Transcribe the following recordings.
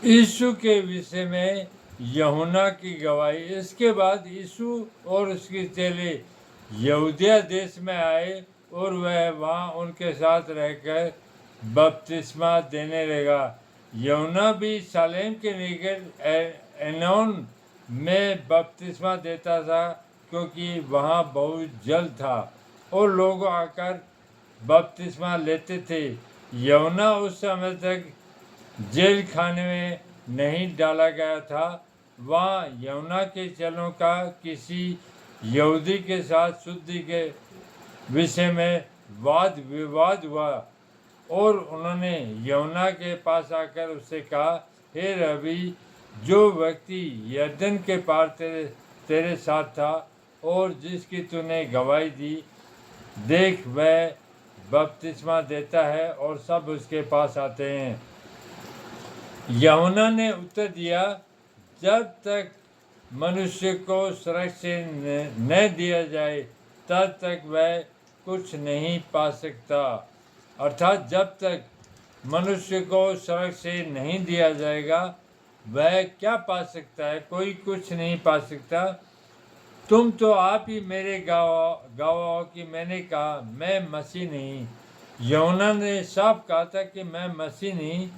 यीशु के विषय में यूहन्ना की गवाही। इसके बाद यीशु और उसके चेले यहूदिया देश में आए और वह वहाँ उनके साथ रहकर बपतिस्मा देने लगा। यूहन्ना भी शालेम के निकट एनोन में बपतिस्मा देता था, क्योंकि वहाँ बहुत जल था और लोग आकर बपतिस्मा लेते थे। यूहन्ना उस समय तक जेल खाने में नहीं डाला गया था। वहाँ यूहन्ना के चेलों का किसी यहूदी के साथ शुद्धि के विषय में वाद विवाद हुआ और उन्होंने यूहन्ना के पास आकर उससे कहा, हे रबी, जो व्यक्ति यरदन के पार तेरे साथ था और जिसकी तूने गवाही दी, देख वह बपतिस्मा देता है और सब उसके पास आते हैं। यूहन्ना ने उत्तर दिया, जब तक मनुष्य को स्वर्ग से न दिया जाए तब तक वह कुछ नहीं पा सकता। अर्थात जब तक मनुष्य को स्वर्ग से नहीं दिया जाएगा वह क्या पा सकता है? कोई कुछ नहीं पा सकता। तुम तो आप ही मेरे गवाह कि मैंने कहा मैं मसीह नहीं। यूहन्ना ने साफ कहा था कि मैं मसीह नहीं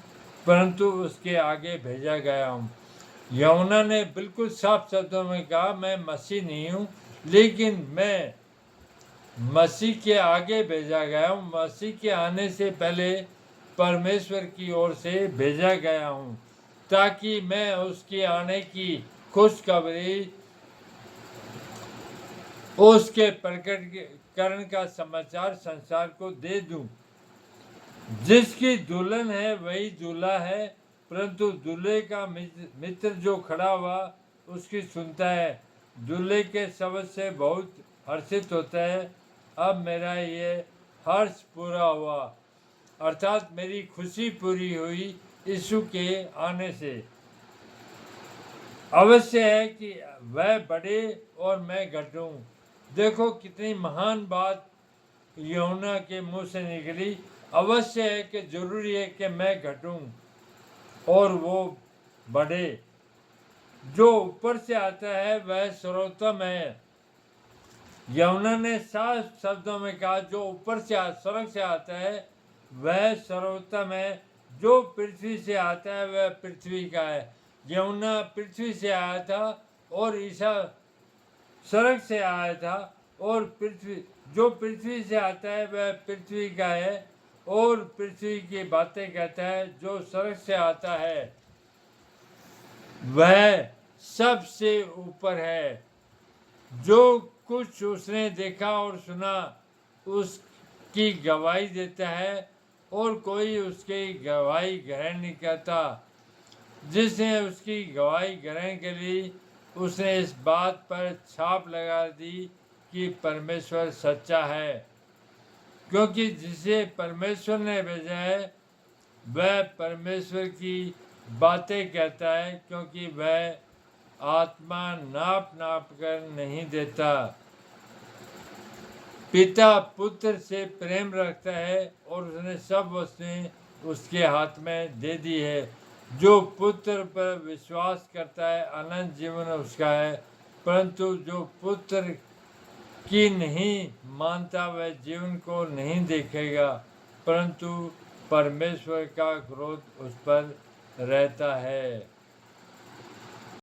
परंतु उसके आगे भेजा गया हूँ। यूहन्ना ने बिल्कुल साफ शब्दों में कहा, मैं मसीह नहीं हूँ, लेकिन मैं मसीह के आगे भेजा गया हूँ। मसीह के आने से पहले परमेश्वर की ओर से भेजा गया हूँ, ताकि मैं उसके आने की खुशखबरी, उसके प्रकटीकरण का समाचार संसार को दे दूं। जिसकी दुल्हन है वही दूल्हा है, परंतु दूल्हे का मित्र जो खड़ा हुआ उसकी सुनता है, दूल्हे के शब्द से बहुत हर्षित होता है। अब मेरा ये हर्ष पूरा हुआ, अर्थात मेरी खुशी पूरी हुई यीशु के आने से। अवश्य है कि वह बढ़े और मैं घटूं। देखो कितनी महान बात यूहन्ना के मुंह से निकली। अवश्य है कि जरूरी है कि मैं घटूं और वो बढ़े। जो ऊपर से आता है वह सर्वोत्तम है। यूहन्ना ने साफ शब्दों में कहा, जो ऊपर से स्वर्ग से आता है वह सर्वोत्तम है, जो पृथ्वी से आता है वह पृथ्वी का है। यूहन्ना पृथ्वी से आया था और ईसा स्वर्ग से आया था, और जो पृथ्वी से आता है वह पृथ्वी का है और पृथ्वी की बातें कहता है। जो स्वर्ग से आता है वह सबसे ऊपर है। जो कुछ उसने देखा और सुना उसकी गवाही देता है और कोई उसकी गवाही ग्रहण नहीं करता। जिसने उसकी गवाही ग्रहण करी उसने इस बात पर छाप लगा दी कि परमेश्वर सच्चा है, क्योंकि जिसे परमेश्वर ने भेजा है वह परमेश्वर की बातें कहता है, क्योंकि वह आत्मा नाप नाप कर नहीं देता। पिता पुत्र से प्रेम रखता है और उसने सब वस्तुएं उसके हाथ में दे दी है। जो पुत्र पर विश्वास करता है अनंत जीवन उसका है, परंतु जो पुत्र की नहीं मानता वह जीवन को नहीं देखेगा, परंतु परमेश्वर का क्रोध उस पर रहता है।